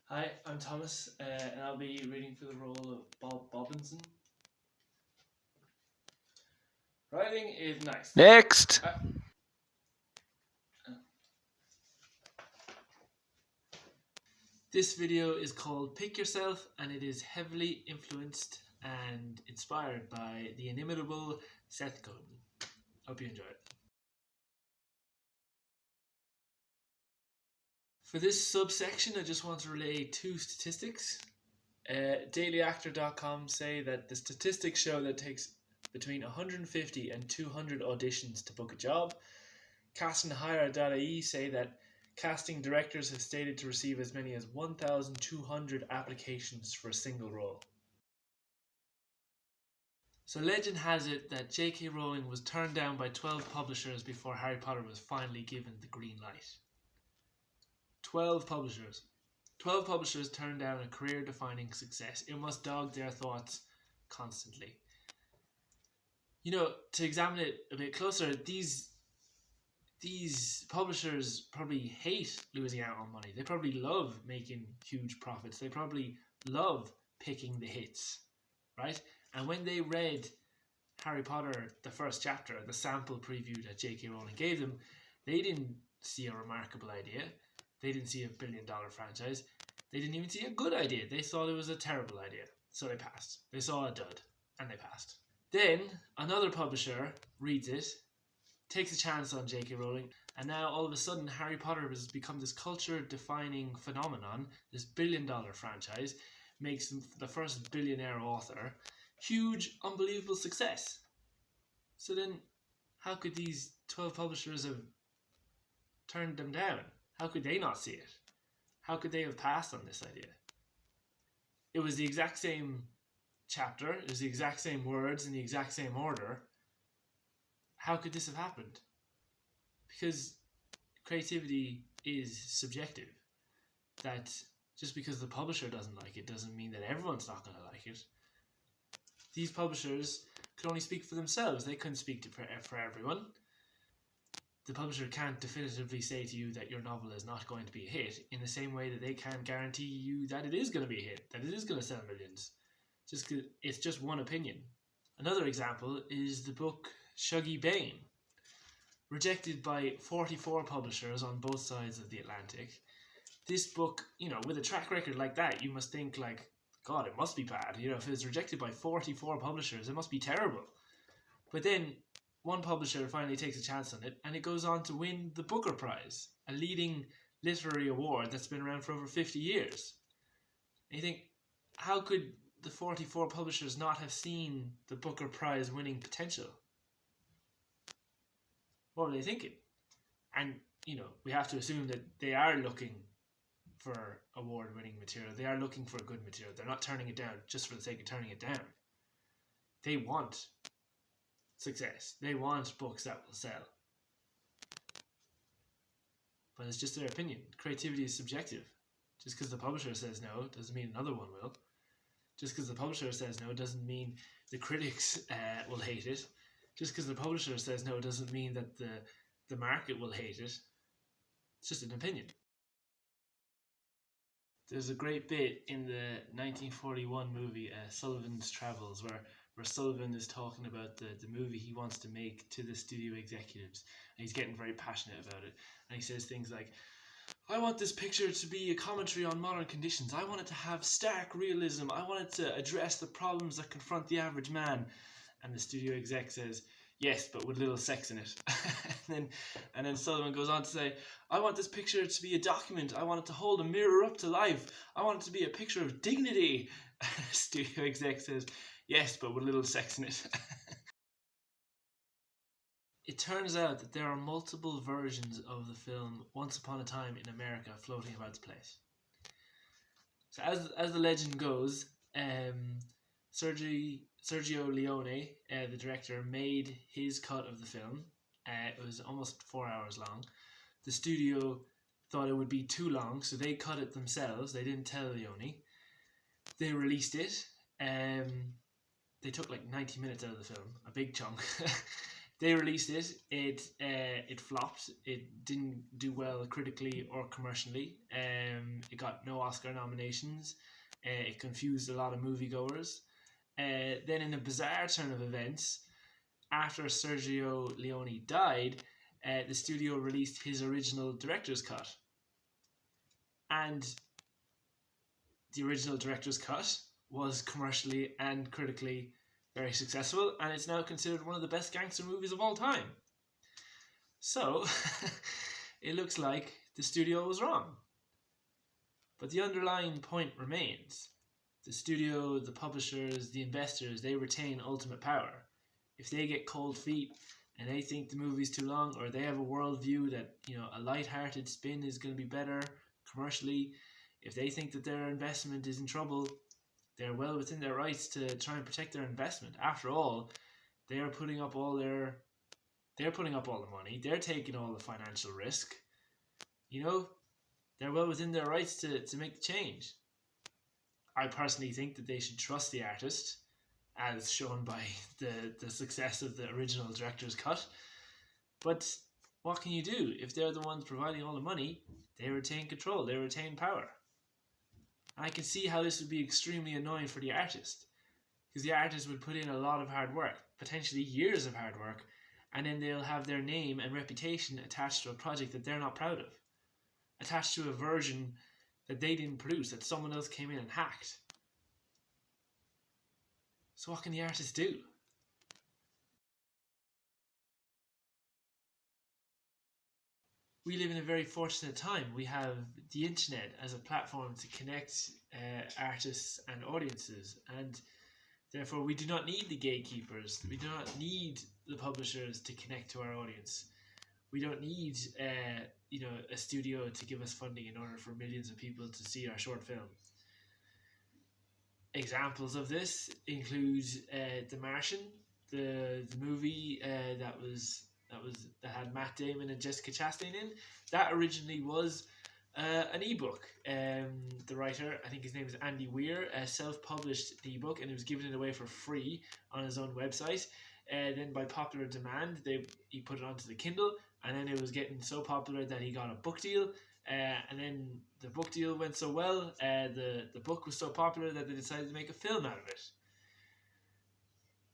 Hi, I'm Thomas, and I'll be reading for the role of Bob Bobbinson. Writing is nice. Next. This video is called Pick Yourself, and it is heavily influenced and inspired by the inimitable Seth Godin. Hope you enjoy it. For this subsection, I just want to relay two statistics. DailyActor.com say that the statistics show that it takes between 150 and 200 auditions to book a job. CastingHire.ie say that casting directors have stated to receive as many as 1,200 applications for a single role. So legend has it that J.K. Rowling was turned down by 12 publishers before Harry Potter was finally given the green light. 12 publishers. 12 publishers turned down a career-defining success. It must dog their thoughts constantly. You know, to examine it a bit closer, these publishers probably hate losing out on money. They probably love making huge profits. They probably love picking the hits, right? And when they read Harry Potter, the first chapter, the sample preview that J.K. Rowling gave them, they didn't see a remarkable idea. They didn't see a billion-dollar franchise. They didn't even see a good idea. They thought it was a terrible idea. So they passed. They saw a dud, and they passed. Then another publisher reads it, takes a chance on J.K. Rowling, and now all of a sudden Harry Potter has become this culture-defining phenomenon, this billion-dollar franchise, makes them the first billionaire author. Huge, unbelievable success. So then, how could these 12 publishers have turned them down? How could they not see it? How could they have passed on this idea? It was the exact same chapter, it was the exact same words in the exact same order. How could this have happened? Because creativity is subjective. That just because the publisher doesn't like it doesn't mean that everyone's not going to like it. These publishers could only speak for themselves. They couldn't speak for everyone. The publisher can't definitively say to you that your novel is not going to be a hit in the same way that they can't guarantee you that it is going to be a hit, that it is going to sell millions. It's just one opinion. Another example is the book Shuggie Bain. Rejected by 44 publishers on both sides of the Atlantic. This book, with a track record like that, you must think like, God, it must be bad. If it's rejected by 44 publishers, it must be terrible. But then one publisher finally takes a chance on it, and it goes on to win the Booker Prize, a leading literary award that's been around for over 50 years. And you think, how could the 44 publishers not have seen the Booker Prize winning potential? What were they thinking? And, we have to assume that they are looking for award-winning material. They are looking for good material. They're not turning it down just for the sake of turning it down. They want success. They want books that will sell. But it's just their opinion. Creativity is subjective. Just because the publisher says no doesn't mean another one will. Just because the publisher says no doesn't mean the critics will hate it. Just because the publisher says no doesn't mean that the market will hate it. It's just an opinion. There's a great bit in the 1941 movie Sullivan's Travels where Sullivan is talking about the movie he wants to make to the studio executives, and he's getting very passionate about it, and he says things like, I want this picture to be a commentary on modern conditions. I want it to have stark realism. I want it to address the problems that confront the average man. And the studio exec says, yes, but with little sex in it. and then Sullivan goes on to say, I want this picture to be a document. I want it to hold a mirror up to life. I want it to be a picture of dignity. Studio exec says, yes, but with little sex in it. It turns out that there are multiple versions of the film Once Upon a Time in America floating about the place. So as the legend goes, Sergio Leone, the director, made his cut of the film. It was almost 4 hours long. The studio thought it would be too long, so they cut it themselves. They didn't tell Leone. They released it. They took like 90 minutes out of the film, a big chunk. They released it. It flopped. It didn't do well critically or commercially. It got no Oscar nominations. It confused a lot of moviegoers. Then, in a bizarre turn of events, after Sergio Leone died, the studio released his original director's cut. And the original director's cut was commercially and critically very successful, and it's now considered one of the best gangster movies of all time. So, it looks like the studio was wrong. But the underlying point remains. The studio, the publishers, the investors, they retain ultimate power. If they get cold feet and they think the movie's too long, or they have a worldview that, a light-hearted spin is going to be better commercially, if they think that their investment is in trouble, they're well within their rights to try and protect their investment. After all, they're putting up all the money. They're taking all the financial risk. They're well within their rights to make the change. I personally think that they should trust the artist, as shown by the success of the original director's cut. But what can you do? If they're the ones providing all the money, they retain control, they retain power. I can see how this would be extremely annoying for the artist, because the artist would put in a lot of hard work, potentially years of hard work, and then they'll have their name and reputation attached to a project that they're not proud of, attached to a version that they didn't produce, that someone else came in and hacked. So what can the artist do? We live in a very fortunate time. We have the internet as a platform to connect artists and audiences, and therefore we do not need the gatekeepers. We do not need the publishers to connect to our audience. We don't need a studio to give us funding in order for millions of people to see our short film. Examples of this include The Martian, the movie that had Matt Damon and Jessica Chastain in. That originally was an ebook. The writer, I think his name is Andy Weir, self-published the ebook, and he was giving it away for free on his own website. Then by popular demand, he put it onto the Kindle, and then it was getting so popular that he got a book deal. And then the book deal went so well, the book was so popular that they decided to make a film out of it.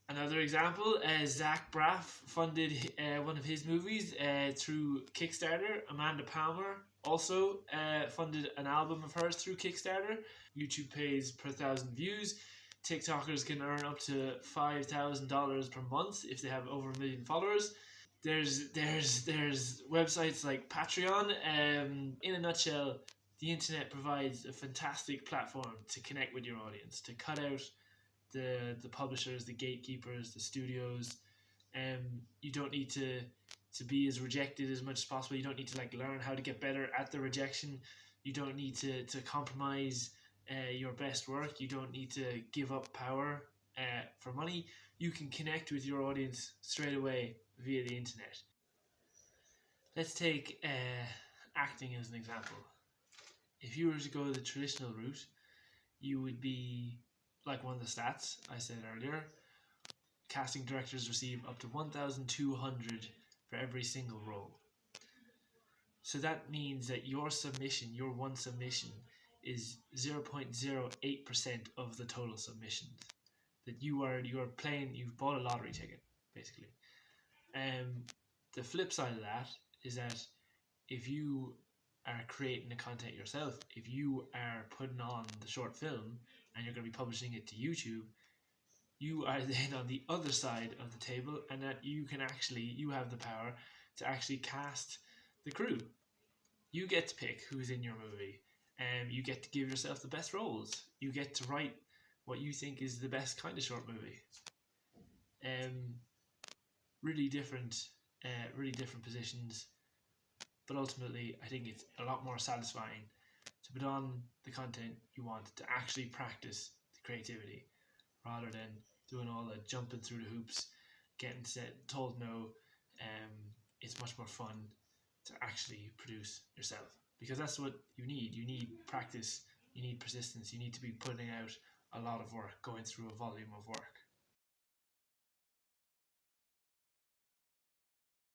Another example, Zach Braff funded one of his movies through Kickstarter. Amanda Palmer also funded an album of hers through Kickstarter. YouTube pays per 1,000 views. TikTokers can earn up to $5,000 per month if they have over 1 million followers. There's websites like Patreon. In a nutshell, the internet provides a fantastic platform to connect with your audience, to cut out the publishers, the gatekeepers, the studios. You don't need to be as rejected as much as possible. You don't need to learn how to get better at the rejection. You don't need to compromise your best work. You don't need to give up power for money. You can connect with your audience straight away via the internet. Let's take acting as an example. If you were to go the traditional route, you would be like one of the stats I said earlier. Casting directors receive up to 1,200 for every single role. So that means that your one submission, is 0.08% of the total submissions. That you've bought a lottery ticket, basically. The flip side of that is that if you are creating the content yourself, if you are putting on the short film and you're going to be publishing it to YouTube, you are then on the other side of the table, and that you have the power to actually cast the crew. You get to pick who's in your movie, and you get to give yourself the best roles. You get to write what you think is the best kind of short movie. Really different positions, but ultimately I think it's a lot more satisfying to put on the content you want, to actually practice the creativity rather than doing all the jumping through the hoops, getting told no. It's much more fun to actually produce yourself, because that's what you need. You need practice, you need persistence, you need to be putting out a lot of work, going through a volume of work.